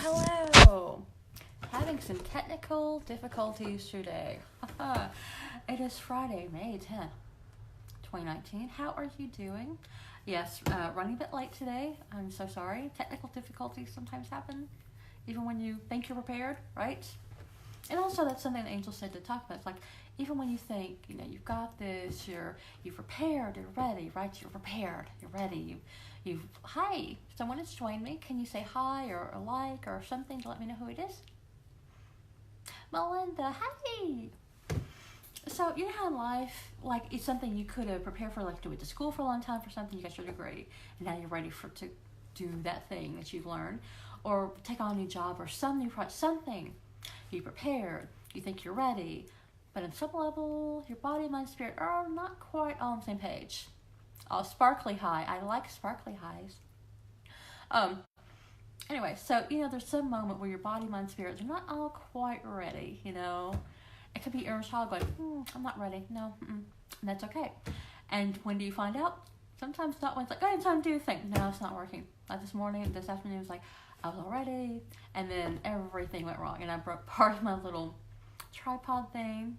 Well, hello. Having some technical difficulties today. It is Friday, May 10th, 2019. How are you doing? Yes, running a bit late today. I'm so sorry. Technical difficulties sometimes happen, even when you think you're prepared, right? And also, that's something the angel said to talk about. It's like, even when you think, you've got this, you've prepared, you're ready, right? You're prepared, you're ready. Hi, someone has joined me. Can you say hi or like or something to let me know who it is? Melinda, hi. So, you know how in life, like, it's something you could have prepared for, like, do it to school for a long time for something, you got your degree, and now you're ready to do that thing that you've learned, or take on a new job or some new project, something. You prepared, you think you're ready, but on some level, your body, mind, spirit are not quite on the same page. Oh, sparkly high. I like sparkly highs. Anyway, so, there's some moment where your body, mind, spirit, they're not all quite ready, It could be your child going, I'm not ready. No, and that's okay. And when do you find out? Sometimes not when it's like, go ahead, time to do the thing. No, it's not working. Like this afternoon, it was like, I was all ready, and then everything went wrong, and I broke part of my little tripod thing.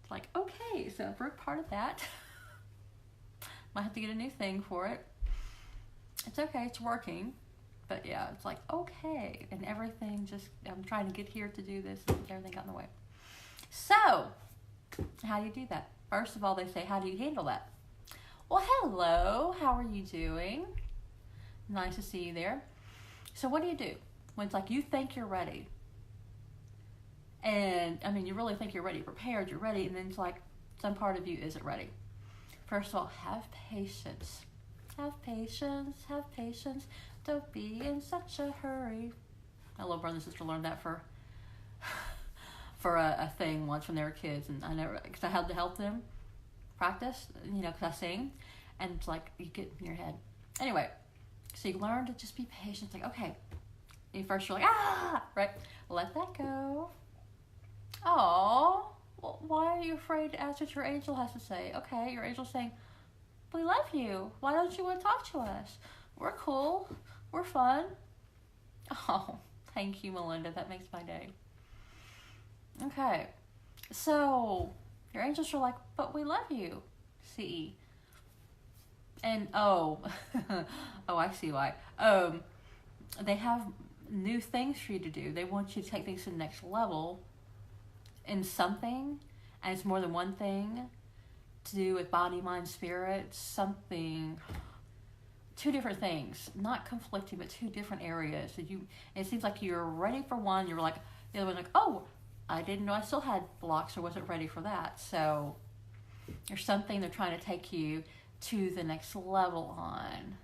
It's like, okay, so I broke part of that. Might have to get a new thing for it. It's okay, it's working. But yeah, it's like, okay. And everything I'm trying to get here to do this, and everything got in the way. So, how do you do that? First of all, they say, how do you handle that? Well, hello, how are you doing? Nice to see you there. So what do you do when it's like you think you're ready? And, you really think you're ready, prepared, you're ready, and then it's like some part of you isn't ready. First of all, have patience. Have patience, have patience. Don't be in such a hurry. My little brother and sister learned that for a thing once when they were kids, and because I had to help them practice, because I sing, and it's like you get in your head. Anyway, so you learn to just be patient. It's like, okay, and first you're like, right? Let that go. Oh, well, why are you afraid to ask what your angel has to say? Okay, your angel's saying, we love you. Why don't you want to talk to us? We're cool. We're fun. Oh, thank you, Melinda. That makes my day. Okay, so your angels are like, but we love you. See? And, oh, I see why. They have new things for you to do. They want you to take things to the next level in something, and it's more than one thing to do with body, mind, spirit, something, two different things, not conflicting, but two different areas. So it seems like you're ready for one, you're like, the other one's like, oh, I didn't know I still had blocks or wasn't ready for that. So there's something they're trying to take you to the next level on.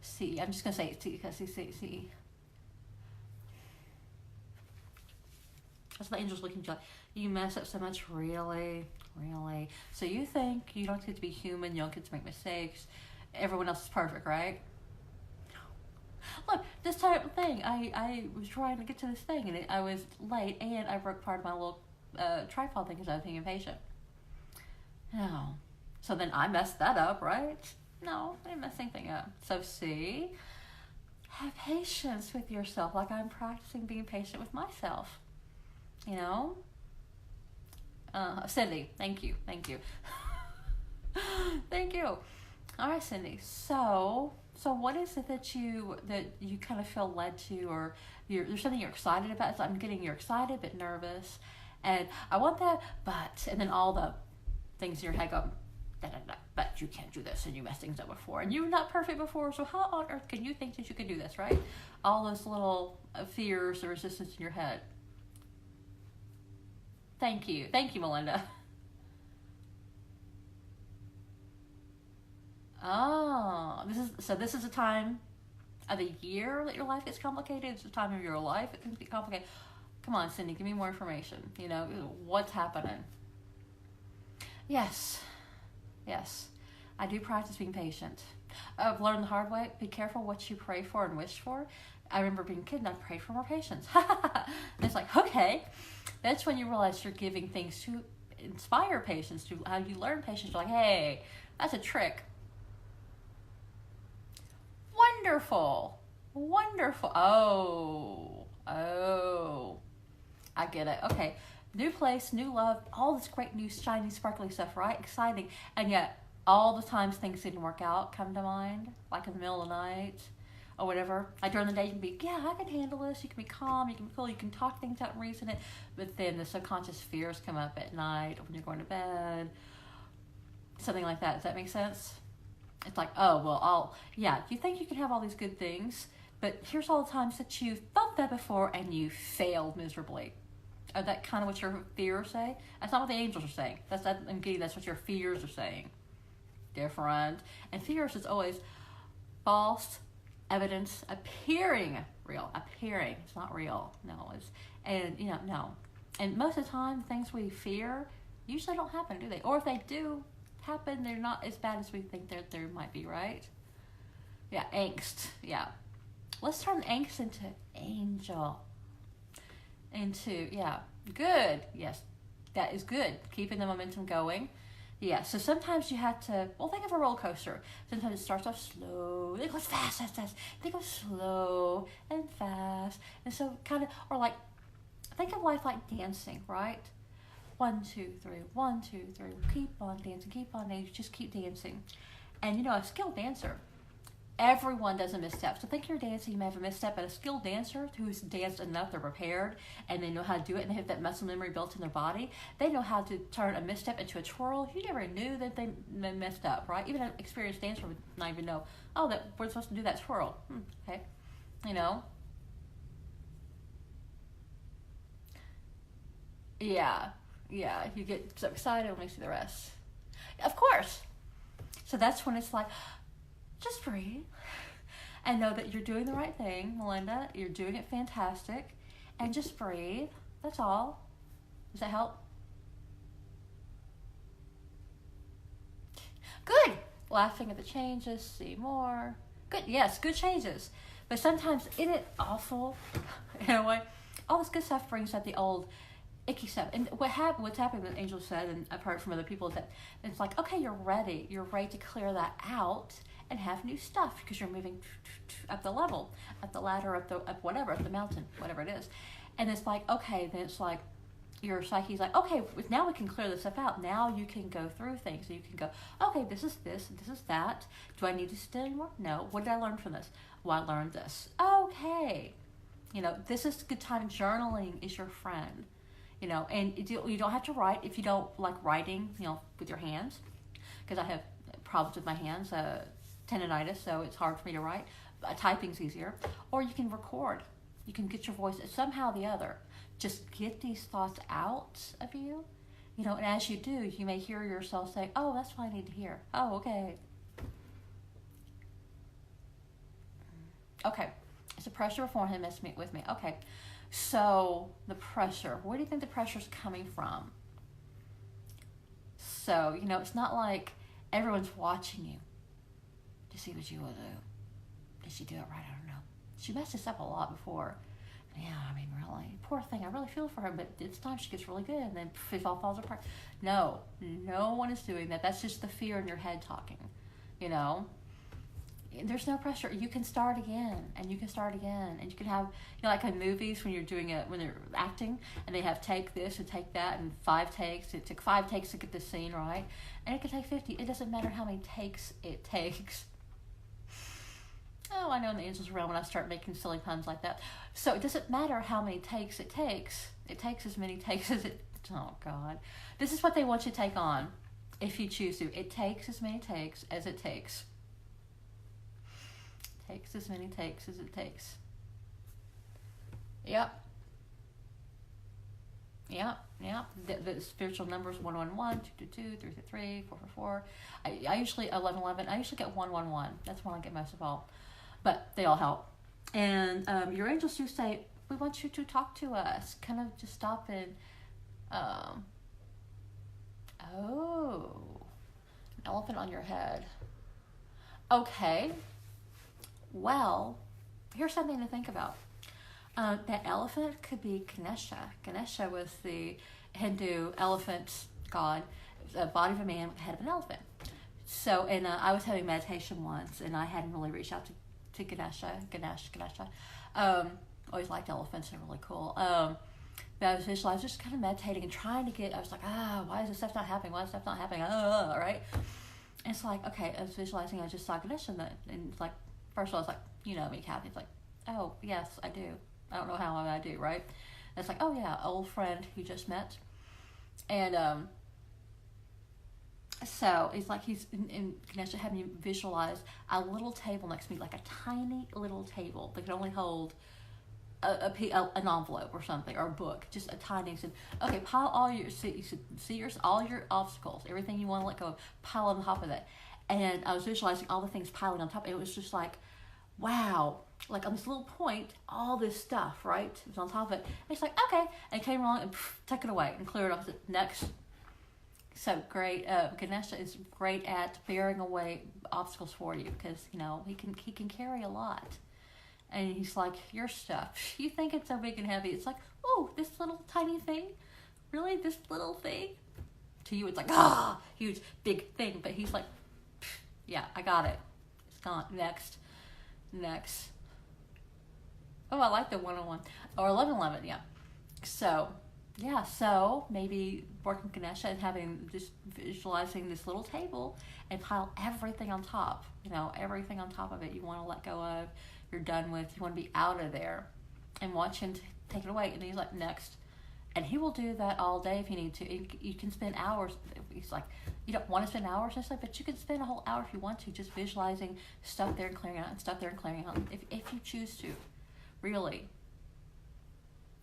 See, I'm just going to say see, because see. That's the angels looking at you like, you mess up so much, really? So you think you don't get to be human, you don't get to make mistakes, everyone else is perfect, right? Look, this type of thing, I was trying to get to this thing, and I was late, and I broke part of my little tripod thing because I was being impatient. No. So then I messed that up, right? No, I didn't mess anything up. So see, have patience with yourself, like I'm practicing being patient with myself. Cindy, thank you. Thank you. All right, Cindy. So what is it that you kind of feel led to, or there's something you're excited about? So I'm getting you're excited but nervous, and I want that, and then all the things in your head go, but you can't do this, and you messed things up before, and you were not perfect before, so how on earth can you think that you can do this, right? All those little fears or resistance in your head. Thank you, Melinda. Oh, this is a time of the year that your life gets complicated. It's a time of your life it can be complicated. Come on, Cindy, give me more information. What's happening? Yes, I do practice being patient. I've learned the hard way. Be careful what you pray for and wish for. I remember being a kid and I prayed for more patience. And it's like, okay, that's when you realize you're giving things to inspire patience, to how you learn patience. You're like, hey, that's a trick. Wonderful. Wonderful. Oh. I get it. Okay. New place, new love, all this great new shiny, sparkly stuff, right? Exciting. And yet, all the times things didn't work out come to mind, like in the middle of the night or whatever. Like during the day, you can be, yeah, I can handle this. You can be calm, you can be cool, you can talk things out and reason it. But then the subconscious fears come up at night when you're going to bed. Something like that. Does that make sense? It's like, oh, well, you think you can have all these good things, but here's all the times that you thought that before and you failed miserably. Is that kind of what your fears say? That's not what the angels are saying. That's what your fears are saying. Different. And fears is always false evidence appearing real. Appearing. It's not real. No. No. And most of the time, things we fear usually don't happen, do they? Or if they do happen, they're not as bad as we think there might be, right? Yeah, angst. Yeah. Let's turn angst into angel. Good. Yes, that is good. Keeping the momentum going. Yeah, so sometimes you have to, think of a roller coaster. Sometimes it starts off slow, then it goes fast, then it goes slow and fast. And so think of life like dancing, right? 1, 2, 3, 1, 2, 3. Keep on dancing, just keep dancing. And a skilled dancer, everyone does a misstep. So think you're dancing, you may have a misstep, but a skilled dancer who's danced enough, they're prepared, and they know how to do it, and they have that muscle memory built in their body. They know how to turn a misstep into a twirl. You never knew that they messed up, right? Even an experienced dancer would not even know, that we're supposed to do that twirl. Okay. Yeah, you get so excited when we see the rest. Of course. So that's when it's like, just breathe and know that you're doing the right thing, Melinda. You're doing it fantastic. And just breathe. That's all. Does that help? Good. Laughing at the changes, see more. Good. Yes, good changes. But sometimes, isn't it awful? In a way, all this good stuff brings up the old icky stuff. And what's happening, that Angel said, and I've heard from other people, is that it's like, okay, you're ready to clear that out and have new stuff because you're moving up the level, up the ladder, up the mountain, whatever it is. And it's like, okay, then it's like your psyche's like, okay, now we can clear this stuff out. Now you can go through things. So you can go, okay, this is this, this is that. Do I need to study more? No. What did I learn from this? Well, I learned this. Okay. This is a good time. Journaling is your friend. And you don't have to write if you don't like writing, with your hands, because I have problems with my hands, tendonitis, so it's hard for me to write. Typing's easier. Or you can record. You can get your voice somehow or the other. Just get these thoughts out of you, and as you do, you may hear yourself say, oh, that's what I need to hear. Oh, okay. Okay. It's a pressure before him with me. Okay. So the pressure, where do you think the pressure's coming from? So, it's not like everyone's watching you to see what you will do. Did she do it right? I don't know. She messed this up a lot before. Yeah, really. Poor thing. I really feel for her, but it's time she gets really good and then it all falls apart. No one is doing that. That's just the fear in your head talking, There's no pressure. You can start again, and you can start again, and you can have, like in movies when when they're acting, and they have take this and take that, and 5 takes. It took 5 takes to get this scene right, and it could take 50. It doesn't matter how many takes it takes. Oh, I know in the Angels realm when I start making silly puns like that. So it doesn't matter how many takes it takes. It takes as many takes as it. Oh God, this is what they want you to take on, if you choose to. It takes as many takes as it takes. Takes as many takes as it takes. Yep. The spiritual numbers 111, 222, 333, 444. I usually 1111. I usually get 111. That's when I get most of all, but they all help. And your angels do say, we want you to talk to us. Kind of just stop and an elephant on your head. Okay. Well, here's something to think about. That elephant could be Ganesha. Ganesha was the Hindu elephant god, the body of a man with the head of an elephant. So, and I was having meditation once, and I hadn't really reached out to to Ganesha. Always liked elephants, they're really cool. But I was visualizing, just kind of meditating and trying to get, I was like, why is this stuff not happening? Why is stuff not happening? Right? And it's like, okay, I was visualizing, I just saw Ganesha, and it's like, first of all, I was like, you know me, Kathy. It's like, oh, yes, I do. I don't know how I do, right? And it's like, oh, yeah, old friend who just met. And so it's like in Ganesha had me visualize a little table next to me, like a tiny little table that could only hold an envelope or something, or a book, just a tiny. He said, okay, pile all your all your obstacles, everything you want to let go of, pile on top of that. And I was visualizing all the things piling on top, and it was just like, wow, like on this little point, all this stuff, right, was on top of it. And it's like, okay, and it came along and took it away and cleared it off. Next. So great. Ganesha is great at bearing away obstacles for you, because you know he can carry a lot. And he's like, your stuff, you think it's so big and heavy. It's like, oh, this little tiny thing? Really? This little thing? To you, it's like, huge, big thing. But he's like, yeah, I got it. It's gone. Next. Oh, I like the 101. Or 1111, yeah. So, yeah, so maybe working with Ganesha and having, just visualizing this little table and pile everything on top. You know, everything on top of it you want to let go of. You're done with, you want to be out of there, and watch him take it away. And he's like, next. And he will do that all day if you need to. You can spend hours. He's like, you don't want to spend hours necessarily, but you can spend a whole hour if you want to, just visualizing stuff there and clearing out, and stuff there and clearing out, if you choose to. Really.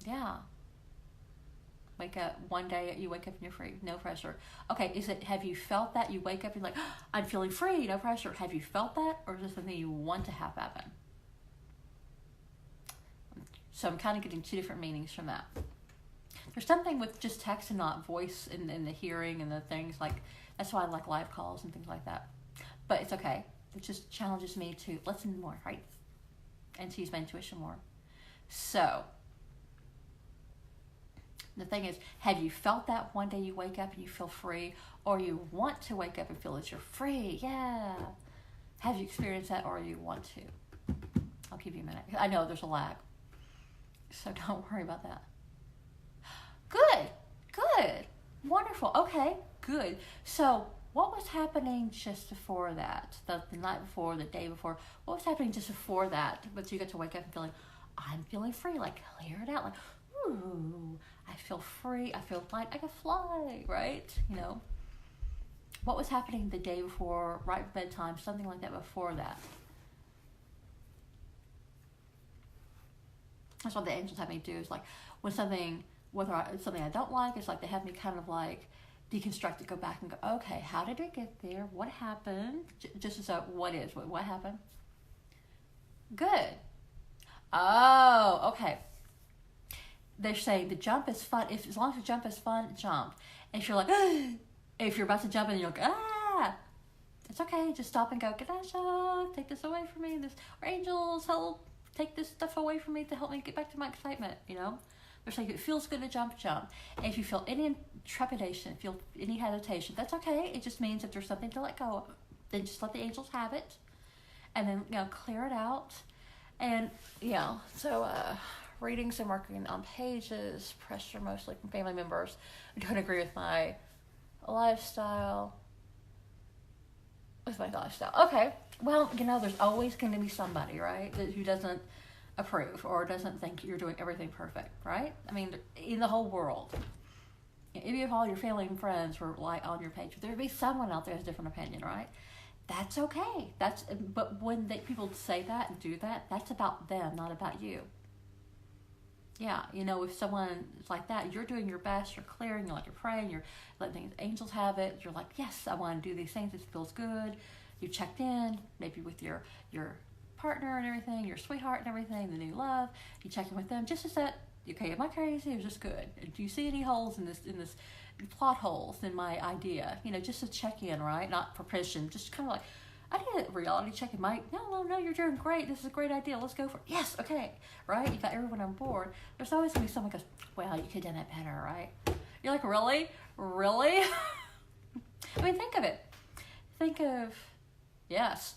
Yeah. Wake up one day, you wake up and you're free, no pressure. Okay, have you felt that? You wake up and you're like, I'm feeling free, no pressure. Have you felt that, or is this something you want to have happen? So I'm kind of getting two different meanings from that. There's something with just text and not voice and the hearing and the things, like, that's why I like live calls and things like that. But it's okay. It just challenges me to listen more, right? And to use my intuition more. So the thing is, have you felt that one day you wake up and you feel free, or you want to wake up and feel that you're free? Yeah. Have you experienced that, or you want to? I'll give you a minute. I know there's a lag. So don't worry about that. Good. Wonderful. Okay, good. So what was happening just before that? The night before, the day before, what was happening just before that? But you got to wake up and feeling, I'm feeling free, like clear it out, like, ooh, I feel free, I feel light, I can fly, right? You know, what was happening the day before, right bedtime, something like that before that? That's what the angels have me do, is like, when something, it's something I don't like, it's like they have me kind of like deconstruct it, go back and go, okay, how did it get there? What happened? Just as a what happened? Good. Oh, okay. They're saying the jump is fun. As long as the jump is fun, jump. And if you're like, if you're about to jump and you're like, it's okay. Just stop and go, Ganesha, take this away from me. Or angels, help, take this stuff away from me to help me get back to my excitement, you know? They're saying if it feels good to jump. And if you feel any trepidation, feel any hesitation, that's okay. It just means that there's something to let go of. Then just let the angels have it. And then, you know, clear it out. And, you know, so, readings and working on pages, pressure mostly from family members who don't agree with my lifestyle. Okay, well, you know, there's always going to be somebody, right, who doesn't approve or doesn't think you're doing everything perfect, right? I mean, in the whole world. If all your family and friends were like on your page, there would be someone out there who has a different opinion, right? That's okay. But when people say that and do that, that's about them, not about you. Yeah, you know, if someone is like that, you're doing your best, you're clearing, you're praying, you're letting the angels have it. You're like, yes, I want to do these things. It feels good. You checked in, maybe with your partner and everything, your sweetheart and everything, the new love. You check in with them just as that. Okay, am I crazy? It was just good. Do you see any holes in this plot holes in my idea? You know, just to check in, right? Not for permission, just kind of like, I need a reality check in. Mike, no, you're doing great. This is a great idea. Let's go for it. Yes, okay, right? You got everyone on board. There's always going to be someone who goes, well, you could have done that better, right? You're like, really? I mean, think of it. Think of Yes.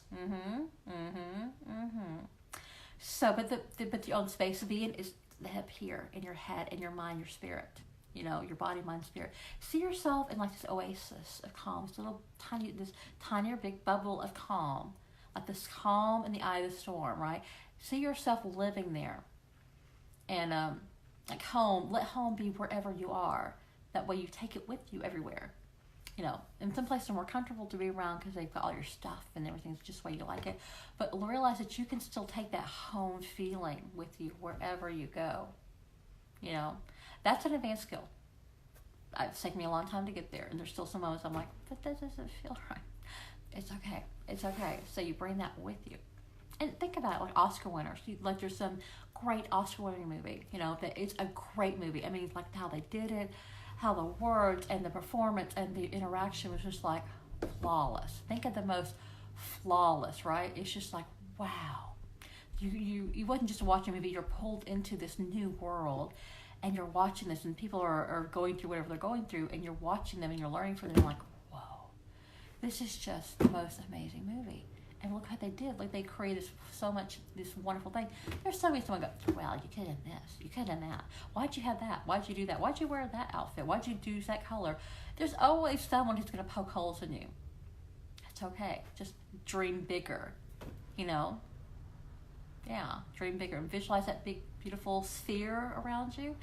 So, but the own space of being is up here in your head, in your mind, your spirit. You know, your body, mind, spirit. See yourself in like this oasis of calm, this tinier big bubble of calm, like this calm in the eye of the storm, right? See yourself living there, and like home. Let home be wherever you are. That way, you take it with you everywhere. You know, and some places are more comfortable to be around because they've got all your stuff and everything's just the way you like it. But realize that you can still take that home feeling with you wherever you go. You know, that's an advanced skill. It's taken me a long time to get there, and there's still some moments I'm like, but that doesn't feel right. It's okay. It's okay. So you bring that with you. And think about it, like Oscar winners. Like there's some great Oscar winning movie, you know, that it's a great movie. I mean, like how they did it, how the words and the performance and the interaction was just like flawless. Think of the most flawless, right? It's just like, wow. You wasn't just watching a movie, you're pulled into this new world and you're watching this and people are going through whatever they're going through and you're watching them and you're learning from them like, whoa, this is just the most amazing movie. And look what they did. Like they created this wonderful thing. There's so many someone goes, well, you could have done this, you could have done that. Why'd you have that? Why'd you do that? Why'd you wear that outfit? Why'd you do that color? There's always someone who's going to poke holes in you. It's okay. Just dream bigger, you know? Yeah, dream bigger and visualize that big, beautiful sphere around you.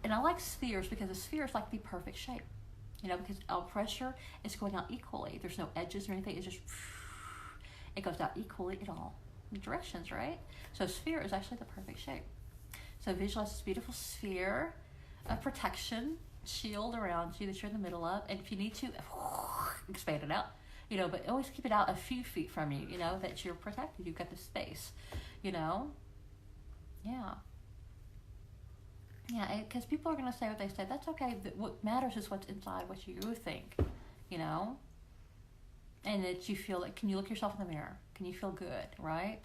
And I like spheres because a sphere is like the perfect shape, you know, because all pressure is going out equally. There's no edges or anything. It's just, it goes out equally in all directions, right? So a sphere is actually the perfect shape. So visualize this beautiful sphere of protection, shield around you that you're in the middle of. And if you need to, expand it out, you know, but always keep it out a few feet from you, you know, that you're protected. You've got the space, you know? Yeah. Yeah, because people are going to say what they say. That's okay. What matters is what's inside, what you think, you know? And that you feel like, can you look yourself in the mirror? Can you feel good, right?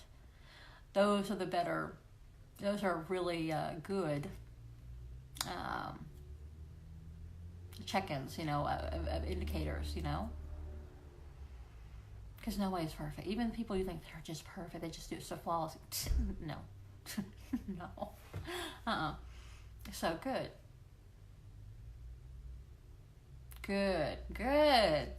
Those are really good check-ins, you know, of indicators, you know? Because nobody's perfect. Even people you think they're just perfect, they just do it so flawless. No. No. So good. Good.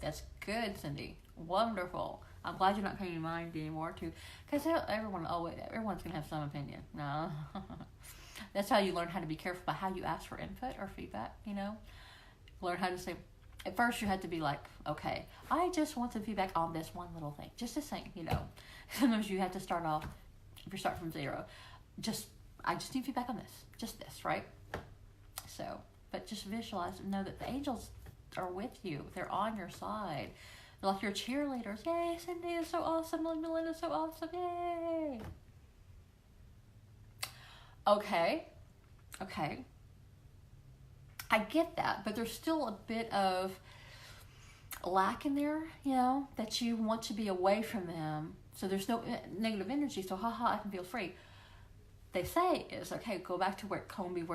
That's good, Cindy. Wonderful. I'm glad you're not paying mind anymore, too. Because everyone's going to have some opinion. No. That's how you learn how to be careful about how you ask for input or feedback, you know? Learn how to say, at first you had to be like, okay, I just want some feedback on this one little thing. Just this thing, you know? Sometimes you have to start off, if you start from zero, I just need feedback on this. Just this, right? So, but just visualize and know that the angels are with you. They're on your side. They're like your cheerleaders. Yay, Cindy is so awesome. Melinda's so awesome. Yay. Okay. I get that, but there's still a bit of lack in there, you know, that you want to be away from them. So there's no negative energy. So, I can feel free. They say is, okay, go back to where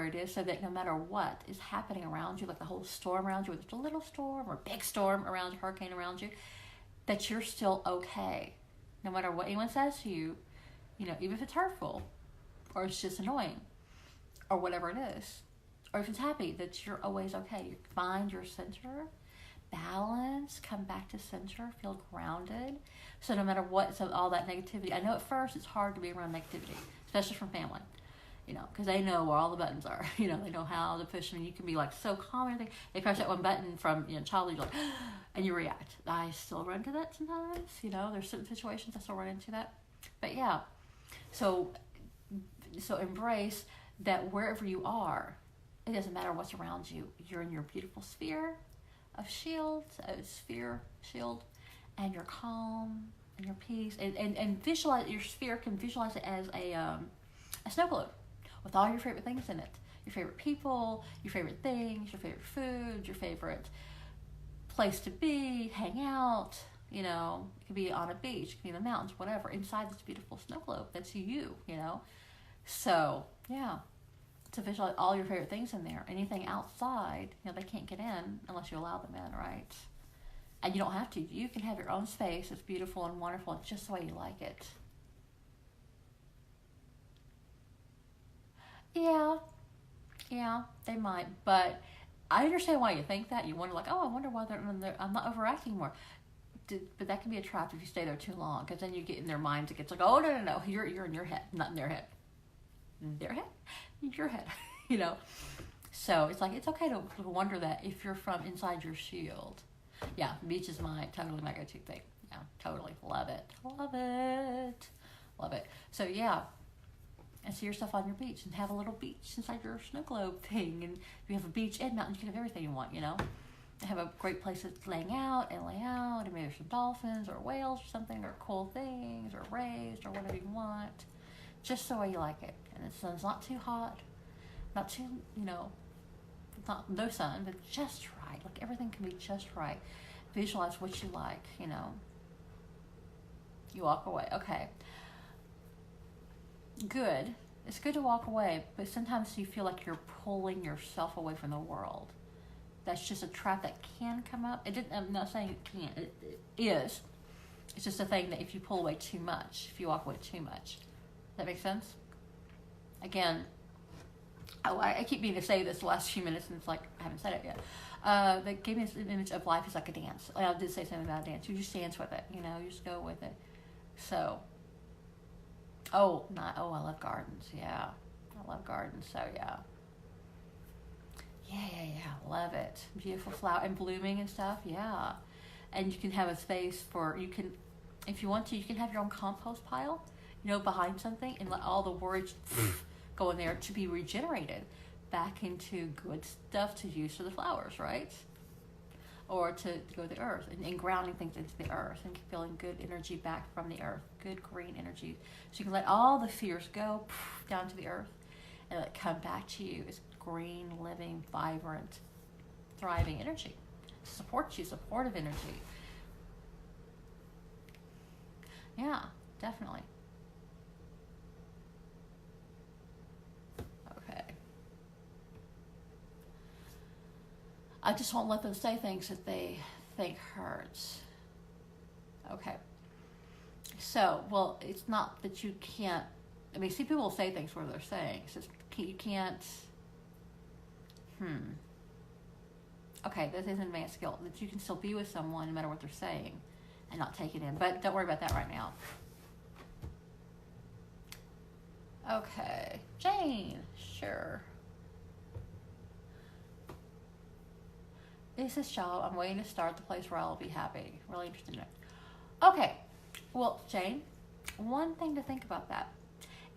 it is, so that no matter what is happening around you, like the whole storm around you, whether it's a little storm or a big storm around you, hurricane around you, that you're still okay. No matter what anyone says to you, you know, even if it's hurtful or it's just annoying or whatever it is, or if it's happy, that you're always okay. You find your center, balance, come back to center, feel grounded. So no matter what, so all that negativity, I know at first it's hard to be around negativity, especially from family, you know, because they know where all the buttons are. You know, they know how to push them, and you can be like so calm and everything. They press that one button from, you know, childhood, you're like, and you react. I still run into that sometimes, you know, there's certain situations I still run into that. But yeah, so embrace that wherever you are, it doesn't matter what's around you. You're in your beautiful sphere of shield, and you're calm and your peace, and visualize your sphere. Can visualize it as a snow globe with all your favorite things in it, your favorite people, your favorite things, your favorite food, your favorite place to be, hang out, you know. It could be on a beach, it could be in the mountains, whatever, inside this beautiful snow globe that's you know. So yeah, to visualize all your favorite things in there. Anything outside, you know, they can't get in unless you allow them in, right? And you don't have to. You can have your own space. It's beautiful and wonderful. It's just the way you like it. Yeah, yeah, they might. But I understand why you think that. You wonder, like, oh, I wonder why I'm not overacting more. But that can be a trap if you stay there too long, because then you get in their minds. It gets like, oh, no, you're in your head, not in their head. In their head? Your head. You know? So it's like, it's okay to wonder that if you're from inside your shield. Yeah, beach is totally my go-to thing. Yeah, totally. Love it. Love it. Love it. So yeah, and see yourself on your beach and have a little beach inside your snow globe thing. And if you have a beach and mountains, you can have everything you want, you know? Have a great place to lay out, and maybe there's some dolphins or whales or something, or cool things, or rays, or whatever you want. Just the way you like it. And the sun's not too hot, not too, no sun, but just right. Like, everything can be just right. Visualize what you like, You walk away. Okay. Good. It's good to walk away, but sometimes you feel like you're pulling yourself away from the world. That's just a trap that can come up. I'm not saying it can't. It is. It's just a thing that if you pull away too much, if you walk away too much. Does that make sense? Again, I keep meaning to say this the last few minutes, and it's like, I haven't said it yet. They gave me this image of life as like a dance. I did say something about a dance. You just dance with it, you just go with it. So, I love gardens, yeah. I love gardens, so yeah. Yeah, love it. Beautiful flower and blooming and stuff, yeah. And you can have a space if you want to, you can have your own compost pile, behind something, and let all the words go in there to be regenerated back into good stuff to use for the flowers, right? Or to go to the earth and grounding things into the earth and feeling good energy back from the earth, good green energy. So you can let all the fears go down to the earth and let it come back to you as green, living, vibrant, thriving energy. Supports you, supportive energy. Yeah, definitely. Okay. I just won't let them say things that they think hurts. Okay. So, well, it's not that you can't. See, people say things where they're saying. It's just, you can't. Okay, this is an advanced skill. That you can still be with someone no matter what they're saying and not take it in. But don't worry about that right now. Okay. Jane, sure. Is this job, I'm waiting to start the place where I'll be happy. Really interested in it. Okay. Well, Jane, one thing to think about that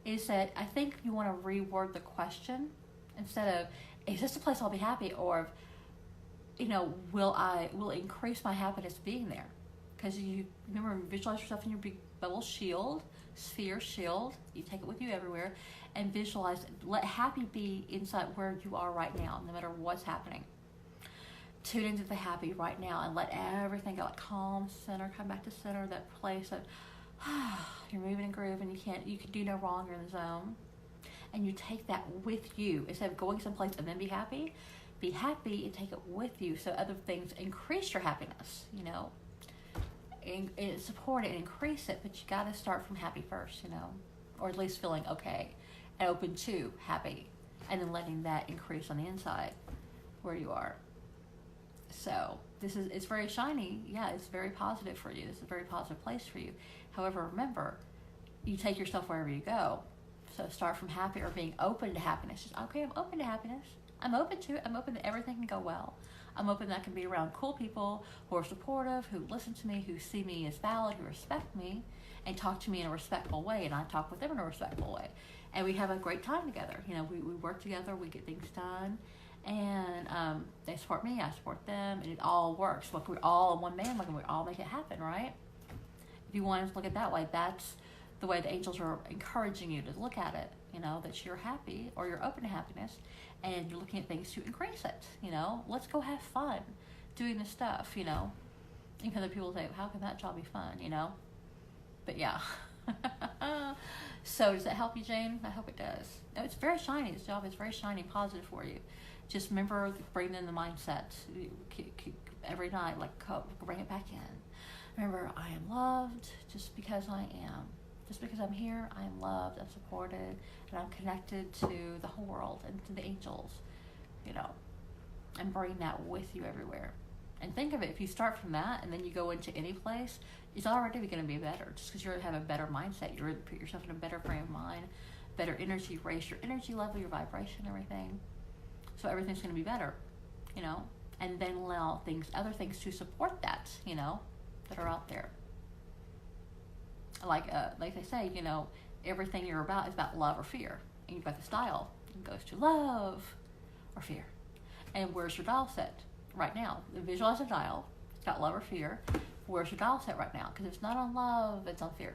is that I think you want to reword the question instead of, is this the place I'll be happy? Or, will it increase my happiness being there? Because you remember, visualize yourself in your big bubble sphere shield. You take it with you everywhere, and visualize. Let happy be inside where you are right now, no matter what's happening. Tune into the happy right now, and let everything go. Like calm, center, come back to center. That place that you're moving and grooving. You can do no wrong. You're in the zone. And you take that with you instead of going someplace and then be happy. Be happy and take it with you, so other things increase your happiness. And support it and increase it. But you got to start from happy first, or at least feeling okay and open to happy, and then letting that increase on the inside where you are. So it's very shiny. Yeah, it's very positive for you. This is a very positive place for you. However, remember, you take yourself wherever you go. So start from happy or being open to happiness. Just, okay, I'm open to happiness. I'm open to it. I'm open that everything can go well. I'm open that I can be around cool people who are supportive, who listen to me, who see me as valid, who respect me, and talk to me in a respectful way, and I talk with them in a respectful way. And we have a great time together. We work together, we get things done, and they support me, I support them, and it all works. Look, we're all one man, we all make it happen, right? If you want to look at it that way, that's the way the angels are encouraging you to look at it, that you're happy or you're open to happiness, and you're looking at things to increase it. Let's go have fun doing this stuff. Even other people say, how can that job be fun? But yeah. So does that help you, Jane? I hope it does. No, it's very shiny. This job is very shiny, positive for you. Just remember, bring in the mindset. every night, like bring it back in. Remember, I am loved just because I am. Just because I'm here, I am loved, I'm supported, and I'm connected to the whole world and to the angels, you know, and bring that with you everywhere. And think of it, if you start from that and then you go into any place, it's already going to be better. Just because you have a better mindset, you put yourself in a better frame of mind, better energy, raise your energy level, your vibration, everything. So everything's going to be better, you know, and then allow other things to support that, you know, that are out there. Like they say, you know, everything you're about is about love or fear. And you've got the style. It goes to love or fear. And where's your dial set right now? Visualize a dial. It's got love or fear. Where's your dial set right now? Because it's not on love, it's on fear.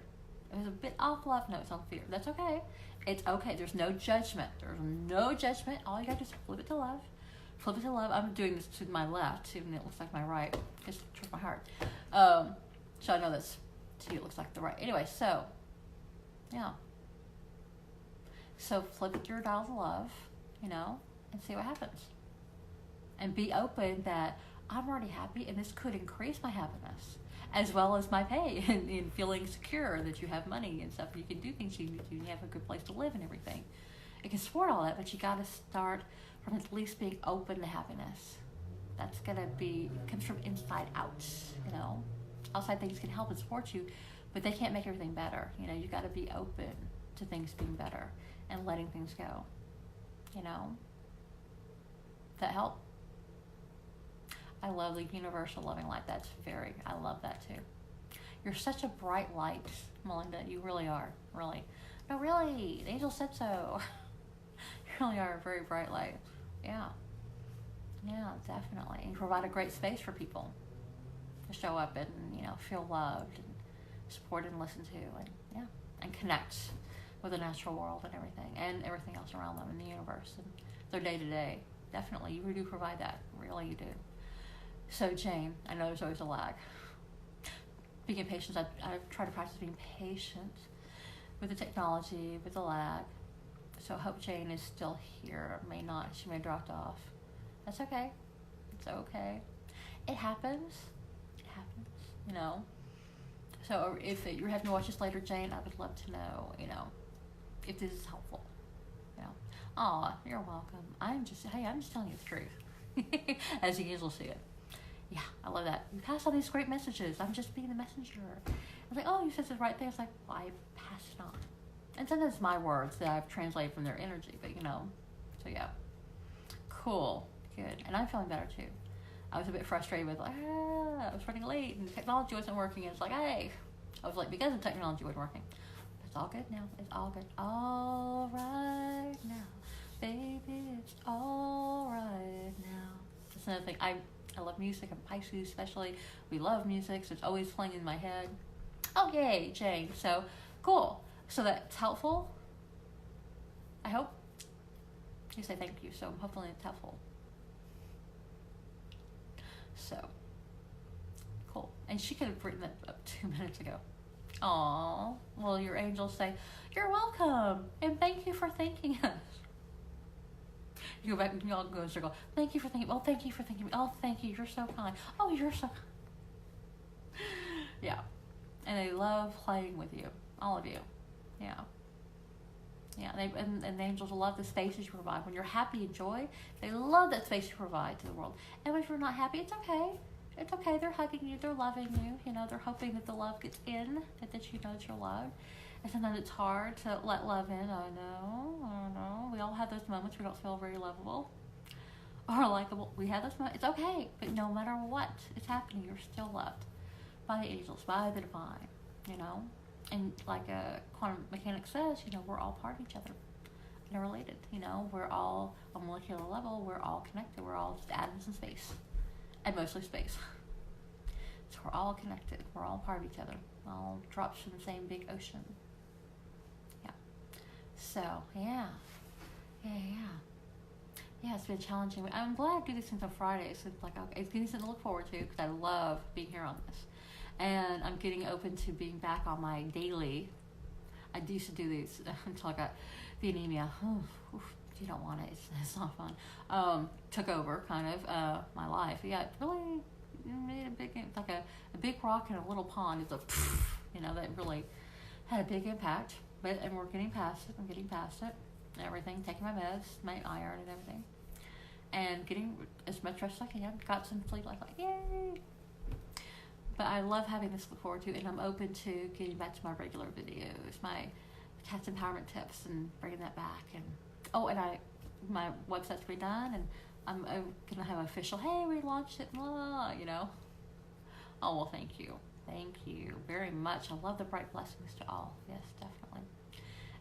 If it's a bit off love, no, it's on fear. That's okay. It's okay. There's no judgment. There's no judgment. All you got to do is flip it to love. Flip it to love. I'm doing this to my left, even though it looks like my right. Just towards my heart. So I know that's to you, it looks like the right. Anyway, so, yeah. So flip it to your dial to love, you know, and see what happens. And be open that I'm already happy and this could increase my happiness as well as my pay and feeling secure that you have money and stuff. You can do things you have a good place to live and everything. It can support all that, but you got to start from at least being open to happiness. That's going to comes from inside out, you know. Outside things can help and support you, but they can't make everything better. You know, you got to be open to things being better and letting things go. You know? Does that help? I love the universal loving light. I love that too. You're such a bright light, Melinda. You really are. Really. No, really. The angel said so. You really are a very bright light. Yeah. Yeah, definitely. And you provide a great space for people to show up and, you know, feel loved and supported and listened to and, and connect with the natural world and everything else around them in the universe and their day-to-day. Definitely, you do provide that. Really, you do. So, Jane, I know there's always a lag. Being patient, I try to practice being patient with the technology, with the lag. So I hope Jane is still here. May not. She may have dropped off. That's okay. It's okay. It happens. You know. So if you're having to watch this later, Jane, I would love to know, you know, if this is helpful. You know. Aw, you're welcome. I'm just telling you the truth. As you usually see it. Yeah, I love that. You pass on these great messages. I'm just being the messenger. I was like, oh, you said this right there. It's like, well, I pass it on. And sometimes it's my words that I've translated from their energy, but you know. So yeah. Cool. Good. And I'm feeling better too. I was a bit frustrated with, I was running late and the technology wasn't working. And it's like, hey, I was like, because the technology wasn't working. It's all good now. It's all good. All right now. Baby, it's all right now. That's another thing. I love music. I'm Pisces especially. We love music, so it's always playing in my head. Oh, yay, Jane. So, cool. So that's helpful. I hope. You say thank you, so hopefully it's helpful. So, cool. And she could have written that up 2 minutes ago. Aw. Well, your angels say, you're welcome, and thank you for thanking us. You go back and you all go in a circle. Thank you for thanking me. Oh, thank you for thanking me. Oh, thank you. You're so kind. Oh, you're so kind. Yeah. And they love playing with you. All of you. Yeah. Yeah. And the angels love the spaces you provide. When you're happy and joy, they love that space you provide to the world. And when you're not happy, it's okay. It's okay. They're hugging you. They're loving you. You know, they're hoping that the love gets in, that you know that you're loved. And sometimes it's hard to let love in. I know. We all have those moments we don't feel very lovable or likable. We have those moments. It's okay. But no matter what is happening, you're still loved by the angels, by the divine, you know. And like quantum mechanics says, you know, we're all part of each other. They're related, you know. We're all, on a molecular level, we're all connected. We're all just atoms in space. And mostly space. So we're all connected. We're all part of each other. All drops from the same big ocean. So, yeah, it's been challenging. I'm glad I do these things on Fridays. It's like, okay, it's getting something to look forward to because I love being here on this. And I'm getting open to being back on my daily. I used to do these until I got the anemia. You don't want it. It's not fun. Took over, kind of, my life. Yeah, it really made a big, it's like a big rock in a little pond. It's a, you know, that really had a big impact. But, and we're getting past it. I'm getting past it. Everything, taking my meds, my iron and everything. And getting as much rest as I can. Got some sleep, like, yay! But I love having this to look forward to, and I'm open to getting back to my regular videos, my Cats Empowerment tips, and bringing that back. And my website's redone, and I'm gonna have official, hey, we launched it, blah, blah, blah, you know. Oh, well, thank you very much. I love the bright blessings to all. Yes, definitely.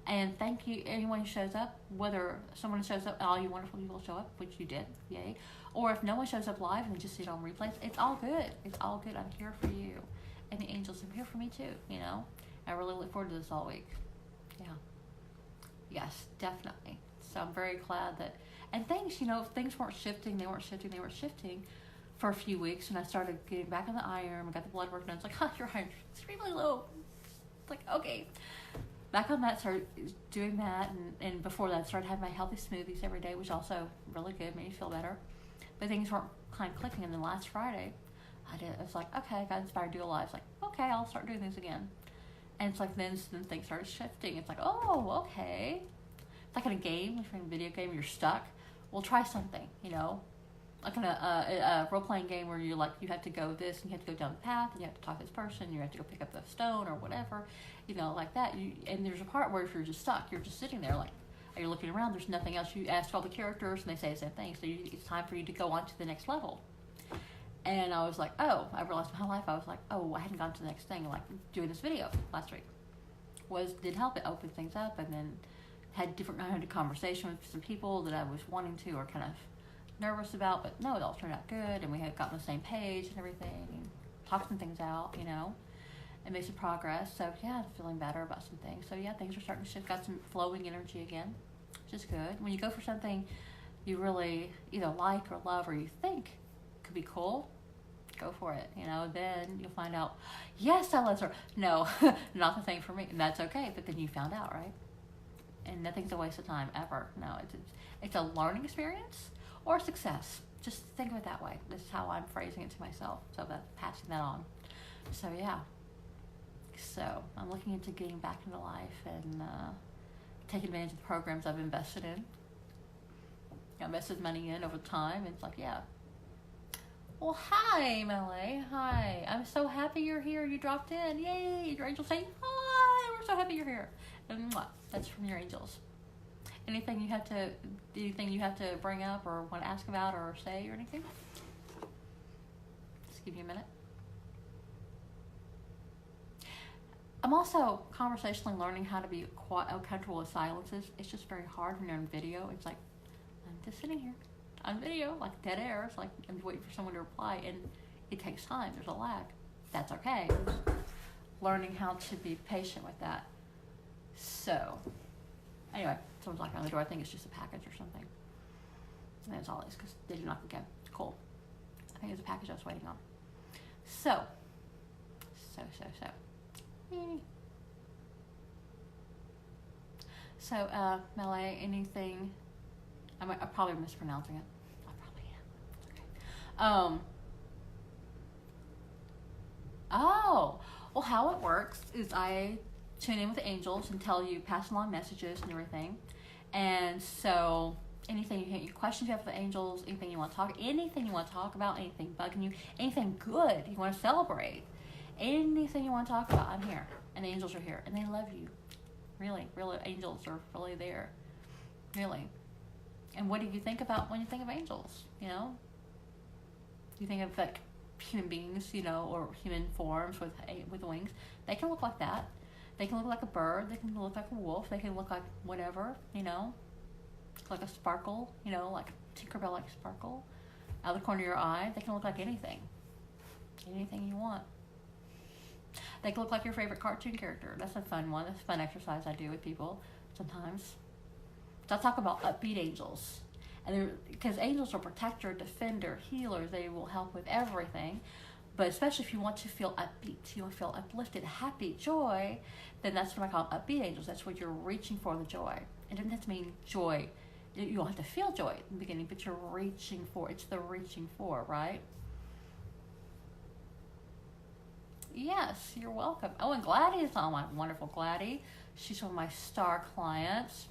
And thank you, anyone who shows up, whether someone shows up, all you wonderful people show up, which you did, yay. Or if no one shows up live and they just see it on replays, it's all good. It's all good. I'm here for you. And the angels are here for me too, you know. I really look forward to this all week. Yeah. Yes, definitely. So I'm very glad that, and things, you know, things weren't shifting, they weren't shifting for a few weeks. And I started getting back in the iron, I got the blood work done. It's like, oh, your iron's extremely low. It's like, okay. Back on that, started doing that, and before that, started having my healthy smoothies every day, which also really good, made me feel better. But things weren't kind of clicking, and then last Friday, I was like, okay, I got inspired to do a live. It's like, okay, I'll start doing things again. And it's like, then things started shifting. It's like, oh, okay. It's like in a game, if you're in a video game, you're stuck. Well, try something, you know. Like in a role-playing game where you have to go this, and you have to go down the path, and you have to talk to this person, you have to go pick up the stone or whatever, you know, like that. And there's a part where if you're just stuck, you're just sitting there like, you're looking around, there's nothing else. You ask all the characters, and they say the same thing. So it's time for you to go on to the next level. And I was like, oh, I realized in my life, I was like, oh, I hadn't gone to the next thing, like doing this video last week. Did help it open things up, and then I had a conversation with some people that I was wanting to, or kind of nervous about, but no, it all turned out good, and we had gotten on the same page and everything, and talked some things out, you know, and made some progress. So yeah, I'm feeling better about some things. So yeah, things are starting to shift, got some flowing energy again, which is good. When you go for something you really either like or love or you think could be cool, go for it, you know. Then you'll find out, yes, I love her. No, not the thing for me, and that's okay, but then you found out, right? And nothing's a waste of time, ever. No, it's a learning experience or success. Just think of it that way. This is how I'm phrasing it to myself, so that's passing that on. So yeah, so I'm looking into getting back into life and taking advantage of the programs I've invested in. I invested money in over time, and it's like, yeah. Well, hi, Melanie. Hi. I'm so happy you're here. You dropped in. Yay. Your angels say, hi. We're so happy you're here. And that's from your angels. Anything you have to bring up or want to ask about or say or anything? Just give you a minute. I'm also conversationally learning how to be quite comfortable with silences. It's just very hard when you're on video. It's like, I'm just sitting here on video, like dead air. It's like I'm waiting for someone to reply, and it takes time. There's a lag. That's okay. Learning how to be patient with that. So, anyway, someone's knocking on the door. I think it's just a package or something. And that's all it is, because they did knock again. Cool. I think it's a package I was waiting on. So. Yay. So, Melee, anything? I'm probably mispronouncing it. I probably am. It's okay. Oh, well, how it works is I tune in with the angels and tell you, pass along messages and everything. And so anything you questions you have for the angels, anything you want to talk about, anything bugging you, anything good you want to celebrate, anything you want to talk about, I'm here. And the angels are here, and they love you. Really, angels are really there. Really. And what do you think about when you think of angels? You know, you think of like human beings, you know, or human forms with wings. They can look like that. They can look like a bird. They can look like a wolf. They can look like whatever, you know, like a sparkle, you know, like Tinkerbell, like sparkle out of the corner of your eye. They can look like anything you want. They can look like your favorite cartoon character. That's a fun one. That's a fun exercise I do with people sometimes. So I talk about upbeat angels, and because angels are protector, defender, healers. They will help with everything. But especially if you want to feel upbeat, you want to feel uplifted, happy, joy, then that's what I call upbeat angels. That's what you're reaching for, the joy. It doesn't have to mean joy. You don't have to feel joy in the beginning, but you're reaching for. It's the reaching for, right? Yes, you're welcome. Oh, and Gladys is on, my wonderful Gladys. She's one of my star clients.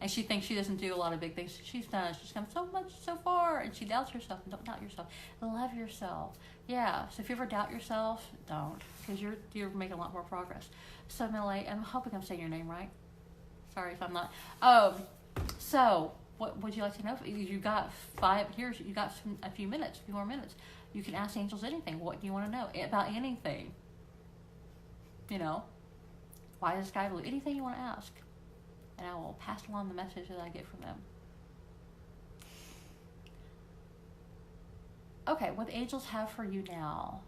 And she thinks she doesn't do a lot of big things. She's done. She's come so much, so far. And she doubts herself. And don't doubt yourself. Love yourself. Yeah. So if you ever doubt yourself, don't. Because you're making a lot more progress. So, Millie, I'm hoping I'm saying your name right. Sorry if I'm not. So, what would you like to know? You got 5 years. You got a few more minutes. You can ask angels anything. What do you want to know about anything? You know, why is the sky blue? Anything you want to ask. And I will pass along the message that I get from them. Okay, what the angels have for you now.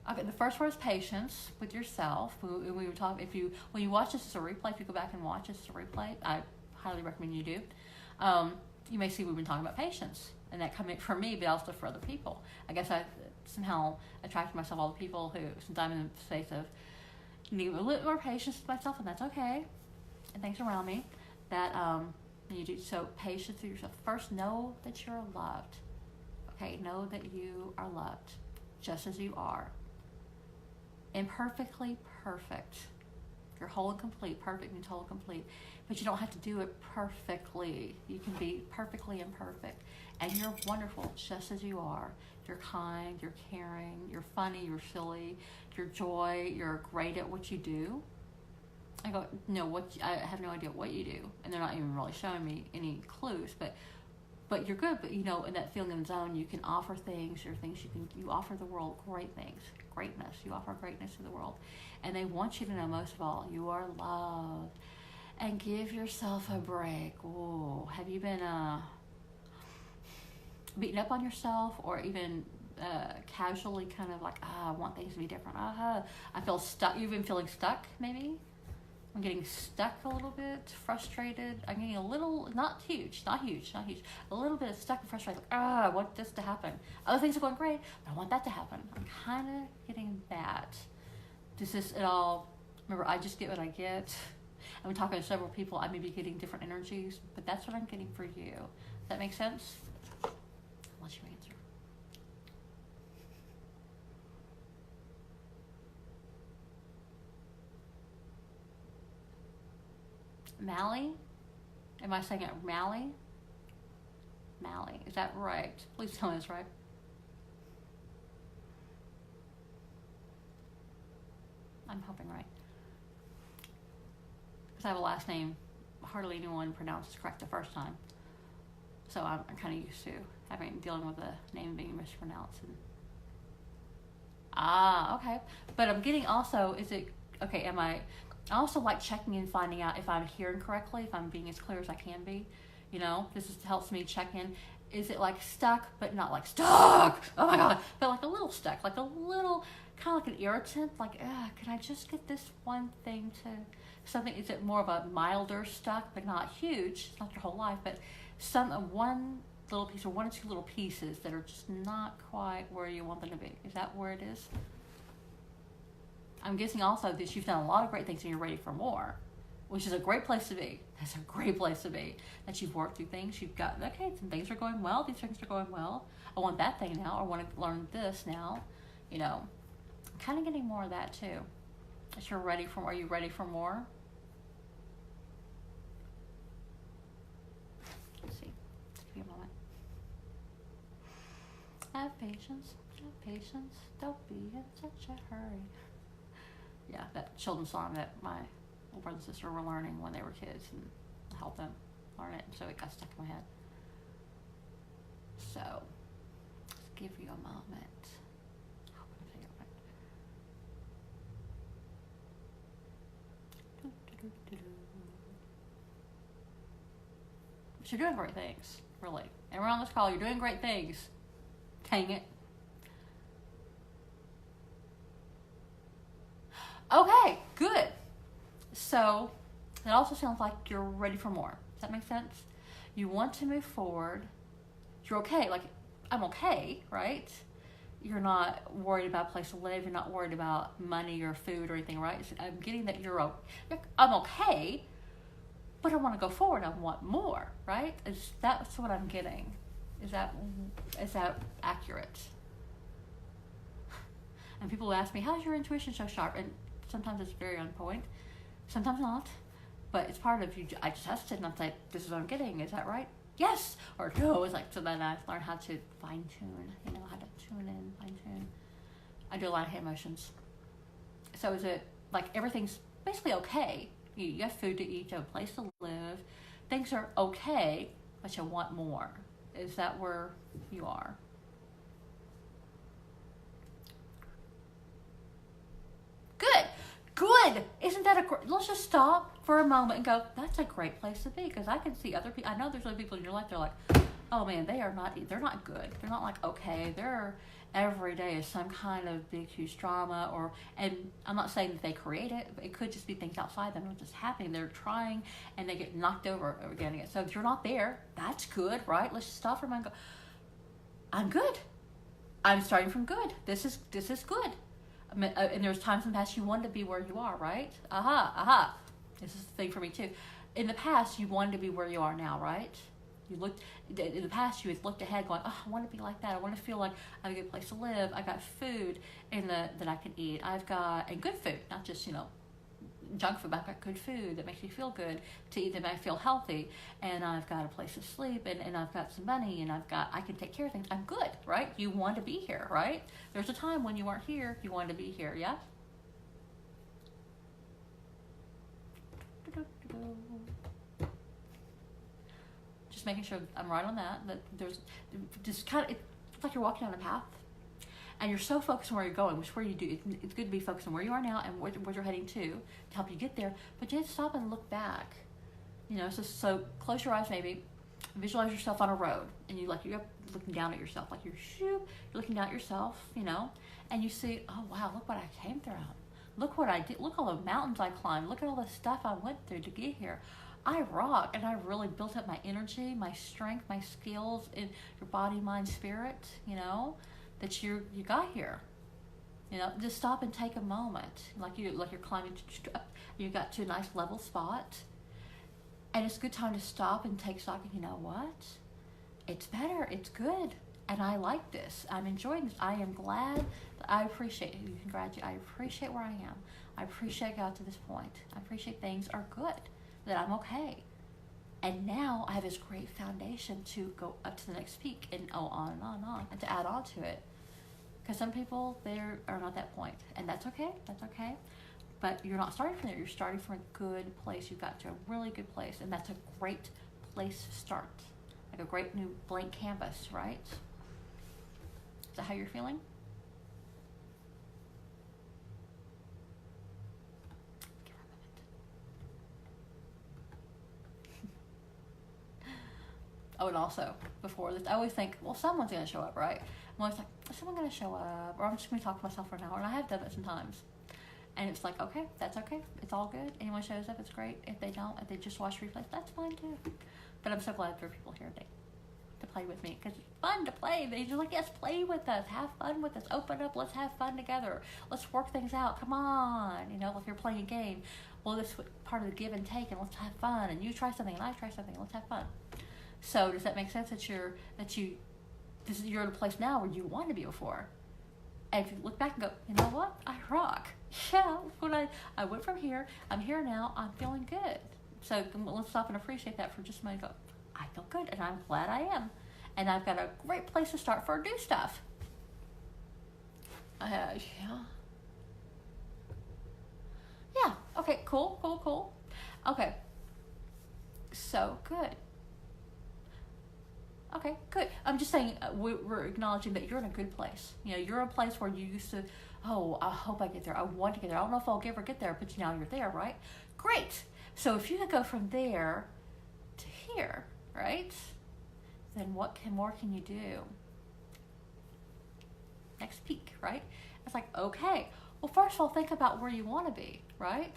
Okay, the first word is patience with yourself. We were talking, when you watch this as a replay, if you go back and watch this as a replay, I highly recommend you do. You may see we've been talking about patience, and that coming from me, but also for other people. I guess I somehow attracted myself all the people who, since I'm in the space of need a little more patience with myself, and that's okay. And things around me that you do. So patience with yourself. First, know that you're loved. Okay, know that you are loved just as you are. Imperfectly perfect. You're whole and complete. Perfect means whole and complete. But you don't have to do it perfectly. You can be perfectly imperfect. And you're wonderful just as you are. You're kind, you're caring, you're funny, you're silly, you're joy, you're great at what you do. I go, no, I have no idea what you do. And they're not even really showing me any clues, but you're good. But in that feeling in the zone, you can offer things, you offer the world great things, greatness. You offer greatness to the world. And they want you to know, most of all, you are loved. And give yourself a break. Ooh, have you been beating up on yourself, or even casually kind of like, I want things to be different. I feel stuck. You've been feeling stuck, maybe? I'm getting stuck a little bit, frustrated. I'm getting a little, not huge, a little bit of stuck and frustrated. Like, I want this to happen. Other things are going great, but I want that to happen. I'm kind of getting that. This is it all. Remember, I just get what I get. I'm talking to several people. I may be getting different energies, but that's what I'm getting for you. Does that make sense? I'll let you answer. Mally? Am I saying it Mally? Mally. Is that right? Please tell me it's right. I'm hoping right. Because I have a last name hardly anyone pronounces correct the first time. So I'm kind of used to dealing with the name being mispronounced. Okay. But I'm getting also, I also like checking and finding out if I'm hearing correctly, if I'm being as clear as I can be. This helps me check in. Is it like stuck, but not like stuck? Oh my God. But like a little stuck, like a little, kind of like an irritant. Like, can I just get this one thing to something? Is it more of a milder stuck, but not huge? It's not your whole life, but one little piece or one or two little pieces that are just not quite where you want them to be. Is that where it is? I'm guessing also that you've done a lot of great things and you're ready for more, which is a great place to be. That's a great place to be. That you've worked through things. You've got, some things are going well. These things are going well. I want that thing now. I want to learn this now. I'm kind of getting more of that too. That you're ready for, are you ready for more? Let's see. Just give me a moment. Have patience. Have patience. Don't be in such a hurry. Yeah, that children's song that my little brother and sister were learning when they were kids, and I helped them learn it, so it got stuck in my head. So, let's give you a moment. But you're doing great things, really. Everyone on this call, you're doing great things. Dang it. Okay, good. So, it also sounds like you're ready for more. Does that make sense? You want to move forward. You're okay. Like, I'm okay, right? You're not worried about a place to live. You're not worried about money or food or anything, right? I'm getting that I'm okay, but I want to go forward. I want more, right? That's what I'm getting. Is that accurate? And people ask me, how's your intuition so sharp? And sometimes it's very on point, sometimes not. But it's part of you. I test it and I'm like, this is what I'm getting. Is that right? Yes or no. It's like, so then I learn how to fine tune, how to tune in, fine tune. I do a lot of hand motions. So is it like everything's basically okay? You have food to eat, you have a place to live. Things are okay, but you want more. Is that where you are? Good. Good. Isn't that let's just stop for a moment and go, that's a great place to be, because I can see other people. I know there's other people in your life, they're like, oh man, they're not good. They're not like okay. They're every day is some kind of big huge drama, and I'm not saying that they create it, but it could just be things outside them that are just happening. They're trying and they get knocked over again. So if you're not there, that's good, right? Let's just stop for a moment and go, I'm good. I'm starting from good. This is good. And there's times in the past you wanted to be where you are, right? Aha. This is the thing for me too. In the past, you wanted to be where you are now, right? You looked in the past. You had looked ahead, going, "Oh, I want to be like that. I want to feel like I have a good place to live. I got food that I can eat. I've got and good food, not just junk food. But I've got good food that makes me feel good to eat, that makes me feel healthy. And I've got a place to sleep, and I've got some money, and I can take care of things. I'm good, right? You want to be here, right? There's a time when you weren't here. You wanted to be here, yeah." Just making sure I'm right on that. That there's just kind of, it's like you're walking down a path, and you're so focused on where you're going, which is where you do. It's good to be focused on where you are now and where you're heading to help you get there. But you have to stop and look back. So close your eyes, maybe visualize yourself on a road, and you're looking down at yourself, like you're looking down at yourself, and you see, oh wow, look what I came through. Look what I did. Look all the mountains I climbed. Look at all the stuff I went through to get here. I rock, and I really built up my energy, my strength, my skills in your body, mind, spirit, that you got here. Just stop and take a moment. Like you're climbing, you got to a nice level spot. And it's a good time to stop and take stock. And you know what? It's better. It's good. And I like this. I'm enjoying this. I am glad that I appreciate you. Congratulate. I appreciate where I am. I appreciate I got to this point. I appreciate things are good. That I'm okay. And now I have this great foundation to go up to the next peak and on and on and on, and to add on to it. Because some people, they are not at that point. And that's okay. That's okay. But you're not starting from there. You're starting from a good place. You've got to a really good place. And that's a great place to start. Like a great new blank canvas, right? Is that how you're feeling? Give her a minute. Oh, and also, before this, I always think, well, someone's going to show up, right? I'm always like, is someone going to show up? Or I'm just going to talk to myself for an hour. And I have done it sometimes. And it's like, okay, that's okay. It's all good. Anyone shows up, it's great. If they don't, if they just watch replays, that's fine too. But I'm so glad there are people here today to play with me, because it's fun to play. They're just like, yes, play with us. Have fun with us. Open up. Let's have fun together. Let's work things out. Come on. Like you're playing a game. Well, this is part of the give and take, and let's have fun. And you try something, and I try something. Let's have fun. So does that make sense that you're in a place now where you wanted to be before? And if you look back and go, you know what? I rock. Yeah, when I went from here, I'm here now, I'm feeling good. So let's stop and appreciate that for just a minute. Go, I feel good, and I'm glad I am. And I've got a great place to start for new stuff. Yeah. Yeah, okay, cool. Okay, so good. Okay, good. I'm just saying we're acknowledging that you're in a good place. You're in a place where you used to, oh, I hope I get there. I want to get there. I don't know if I'll ever get there, but now you're there, right? Great. So if you could go from there to here, right? Then what more can you do? Next peak, right? It's like, okay. Well, first of all, think about where you want to be, right?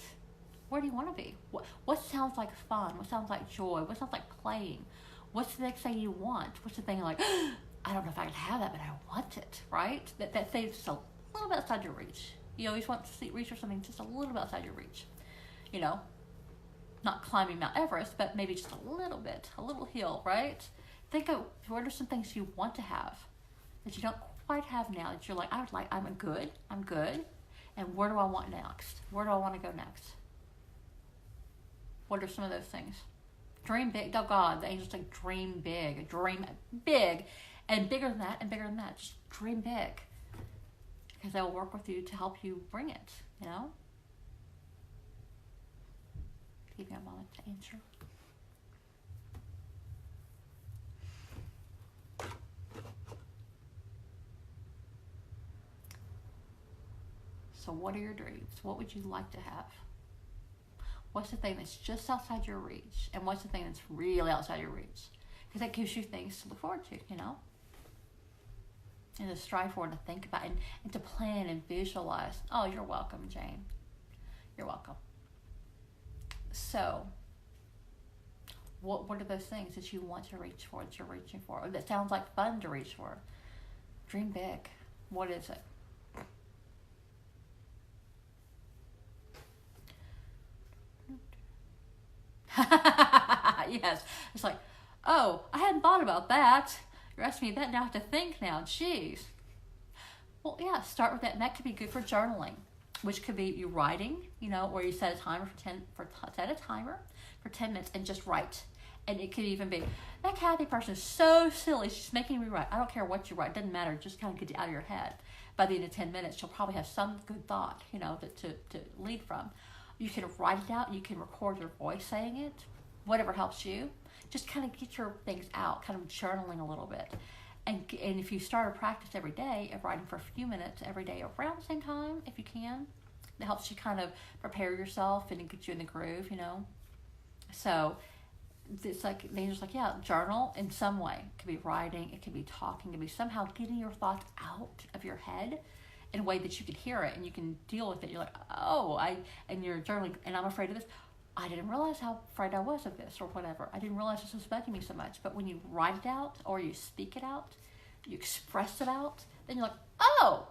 Where do you want to be? What sounds like fun? What sounds like joy? What sounds like playing? What's the next thing you want? What's the thing like, I don't know if I can have that, but I want it, right? That thing's just a little bit outside your reach. You always want to reach for something just a little bit outside your reach. Not climbing Mount Everest, but maybe just a little bit, a little hill, right? Think of what are some things you want to have that you don't quite have now that you're like, I'm good, and where do I want next? Where do I want to go next? What are some of those things? Dream big. Oh God, the angels say dream big, and bigger than that, and bigger than that. Just dream big, because they will work with you to help you bring it. You know. Give me a moment to answer. So what are your dreams? What would you like to have? What's the thing that's just outside your reach? And what's the thing that's really outside your reach? Because that gives you things to look forward to, you know? And to strive for and to think about and to plan and visualize. Oh, you're welcome, Jane. You're welcome. So, what are those things that you want to reach for, that you're reaching for? Or that sounds like fun to reach for? Dream big. What is it? Yes. It's like, oh, I hadn't thought about that. You're asking me that now. I have to think now. Jeez. Well, yeah, start with that. And that could be good for journaling, which could be you writing, you know, or you set a timer set a timer for 10 minutes and just write. And it could even be, that Kathy person is so silly. She's making me write. I don't care what you write. It doesn't matter. Just kind of get it out of your head. By the end of 10 minutes, you'll probably have some good thought, you know, to lead from. You can write it out. You can record your voice saying it. Whatever helps you. Just kind of get your things out, kind of journaling a little bit. And if you start a practice every day of writing for a few minutes every day around the same time, if you can, that helps you kind of prepare yourself and get you in the groove, you know. So it's like, they're just like, yeah, journal in some way. It could be writing, it could be talking, it could be somehow getting your thoughts out of your head in a way that you can hear it and you can deal with it. You're like, oh, and you're journaling, and I'm afraid of this. I didn't realize how afraid I was of this or whatever. I didn't realize this was bugging me so much. But when you write it out or you speak it out, you express it out, then you're like, oh,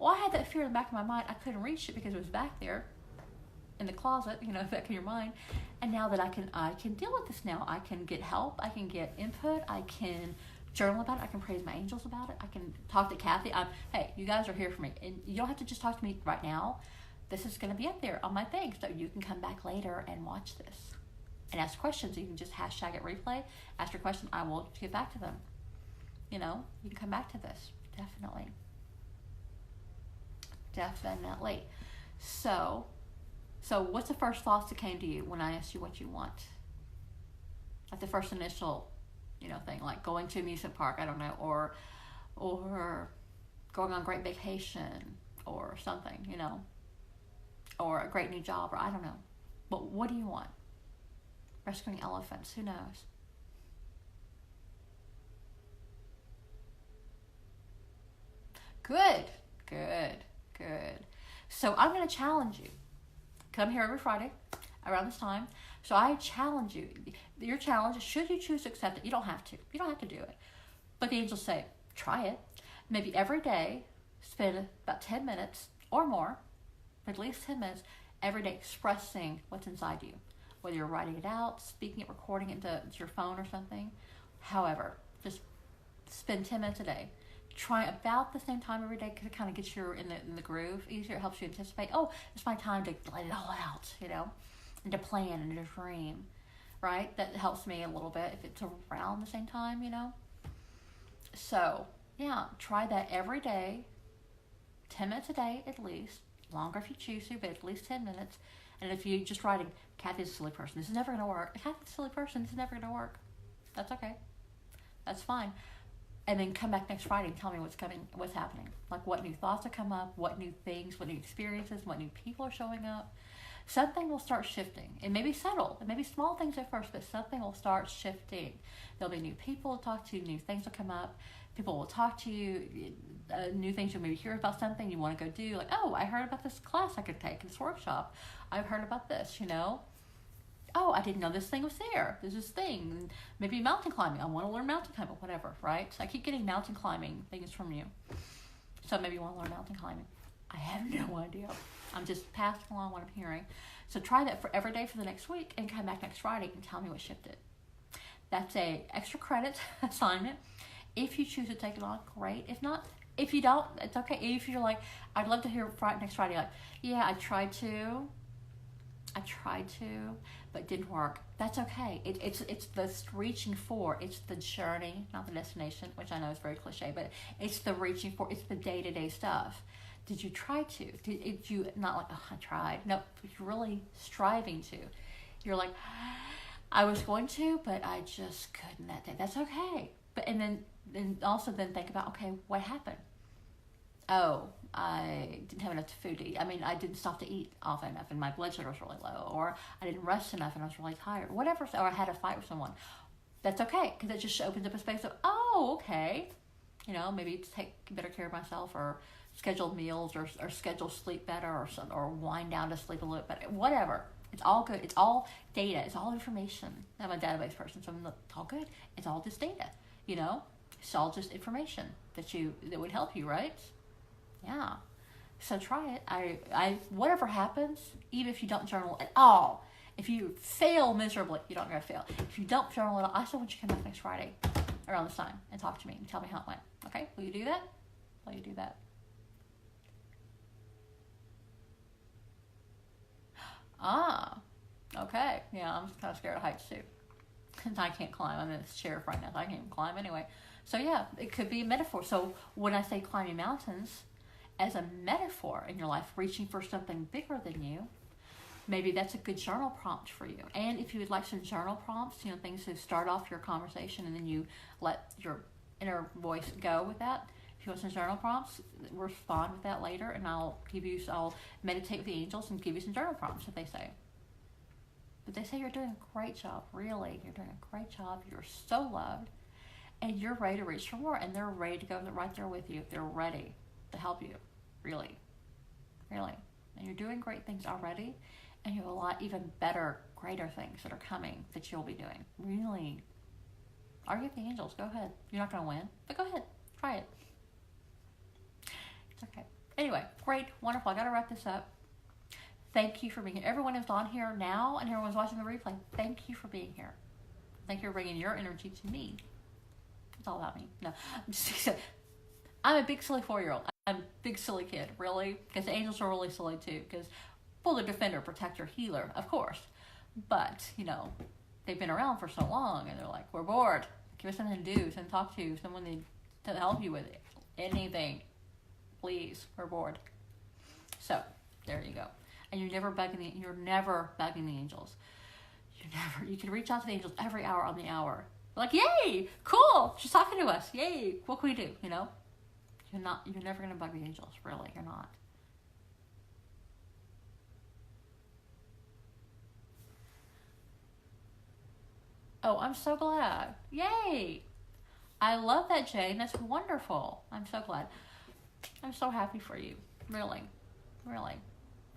well, I had that fear in the back of my mind. I couldn't reach it because it was back there in the closet, you know, back in your mind. And now that I can deal with this now. I can get help. I can get input. I can journal about it. I can praise my angels about it. I can talk to Kathy. Hey, you guys are here for me. And you don't have to just talk to me right now. This is going to be up there on my thing, so you can come back later and watch this and ask questions. You can just hashtag it replay, ask your question. I will get back to them. You know, you can come back to this. Definitely. So what's the first thoughts that came to you when I asked you what you want? Like the first initial, you know, thing, like going to an amusement park, I don't know, or going on a great vacation or something, you know. Or a great new job, or I don't know. But what do you want? Rescuing elephants, who knows? Good. So I'm going to challenge you. Come here every Friday around this time. So I challenge you. Your challenge is, should you choose to accept it, you don't have to. You don't have to do it. But the angels say, try it. Maybe every day, spend about 10 minutes or more, at least 10 minutes every day, expressing what's inside you. Whether you're writing it out, speaking it, recording it to your phone or something. However, just spend 10 minutes a day. Try about the same time every day because it kind of gets you in the groove easier. It helps you anticipate, oh, it's my time to let it all out, you know, and to plan and to dream, right? That helps me a little bit if it's around the same time, you know. So, yeah, try that every day, 10 minutes a day at least. Longer if you choose to, but at least 10 minutes. And if you're just writing, Kathy's a silly person, this is never going to work. Kathy's a silly person, this is never going to work. That's okay. That's fine. And then come back next Friday and tell me what's happening. Like what new thoughts have come up, what new things, what new experiences, what new people are showing up. Something will start shifting. It may be subtle. It may be small things at first, but something will start shifting. There'll be new people to talk to, new things will come up. People will talk to you, new things you'll maybe hear about something you want to go do. Like, oh, I heard about this class I could take, this workshop. I've heard about this, you know. Oh, I didn't know this thing was there. There's this thing. Maybe mountain climbing. I want to learn mountain climbing, whatever, right? So I keep getting mountain climbing things from you. So maybe you want to learn mountain climbing. I have no idea. I'm just passing along what I'm hearing. So try that for every day for the next week and come back next Friday and tell me what shifted. That's a extra credit assignment. If you choose to take it on, great. If not, If you don't, it's okay. If you're like, I'd love to hear next Friday, like, yeah, I tried to, but it didn't work. That's okay. It's the reaching for. It's the journey, not the destination, which I know is very cliche, but it's the reaching for. It's the day-to-day stuff. Did you try to? Did you not like, oh, I tried? No, you're really striving to. You're like, I was going to, but I just couldn't that day. That's okay. But and then also think about, okay, what happened? Oh, I didn't have enough food to eat. I mean, I didn't stop to eat often enough, and my blood sugar was really low, or I didn't rest enough, and I was really tired. Whatever, or I had a fight with someone. That's okay, because it just opens up a space of, oh, okay, maybe to take better care of myself, or schedule meals, or schedule sleep better, or wind down to sleep a little bit better. Whatever. It's all good. It's all data. It's all information. I'm a database person, so it's all good. It's all just data. It's all just information that would help you, right? Yeah. So try it. I whatever happens, even if you don't journal at all, if you fail miserably, you don't gotta fail. If you don't journal at all, I still want you to come back next Friday around this time and talk to me and tell me how it went. Okay? Will you do that? Will you do that? Ah. Okay. Yeah, I'm kind of scared of heights too. And I can't climb. I'm in this chair right now, so I can't even climb anyway. So yeah, it could be a metaphor. So when I say climbing mountains as a metaphor in your life, reaching for something bigger than you, maybe that's a good journal prompt for you. And if you would like some journal prompts, things to start off your conversation and then you let your inner voice go with that. If you want some journal prompts, respond with that later, and I'll meditate with the angels and give you some journal prompts if they say. But they say you're doing a great job, really. You're doing a great job. You're so loved. And you're ready to reach for more. And they're ready to go right there with you. They're ready to help you. Really. Really. And you're doing great things already. And you have a lot even better, greater things that are coming that you'll be doing. Really. Argue with the angels. Go ahead. You're not going to win. But go ahead. Try it. It's okay. Anyway, great. Wonderful. I got to wrap this up. Thank you for being here. Everyone who's on here now and everyone's watching the replay, thank you for being here. Thank you for bringing your energy to me. It's all about me. No, I'm a big silly 4-year-old. I'm a big silly kid, really. Because the angels are really silly too. Because, well, they're defender, protector, healer, of course. But, they've been around for so long and they're like, we're bored. Give us something to do, something to talk to, someone to help you with it. Anything. Please, we're bored. So, there you go. And you're never bugging the angels. You can reach out to the angels every hour on the hour. Like, yay, cool, she's talking to us. Yay, what can we do? You're never gonna bug the angels, really, you're not. Oh, I'm so glad. Yay. I love that, Jane. That's wonderful. I'm so glad. I'm so happy for you. Really. Really.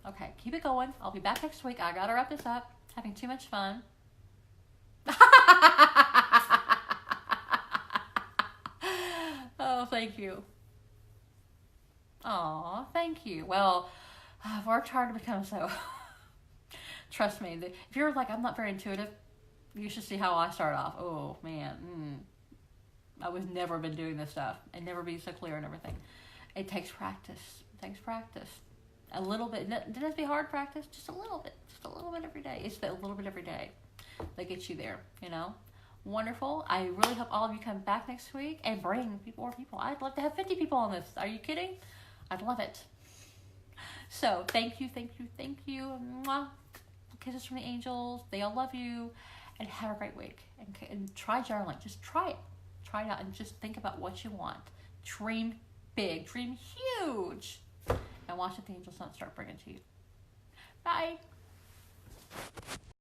Okay, keep it going. I'll be back next week. I gotta wrap this up. Having too much fun. Oh, thank you. Aw, thank you. Well, I've worked hard to become so. Trust me. If you're like, I'm not very intuitive, you should see how I start off. Oh, man. I was never been doing this stuff and never be so clear and everything. It takes practice. It takes practice. A little bit. Doesn't have to be hard practice. Just a little bit. Just a little bit every day. It's a little bit every day that gets you there, Wonderful. I really hope all of you come back next week and bring more people. I'd love to have 50 people on this. Are you kidding? I'd love it. So, thank you, thank you, thank you. Mwah. Kisses from the angels. They all love you. And have a great week. And try journaling. Just try it. Try it out and just think about what you want. Dream big. Dream huge. And watch what the angels start bringing to you. Bye.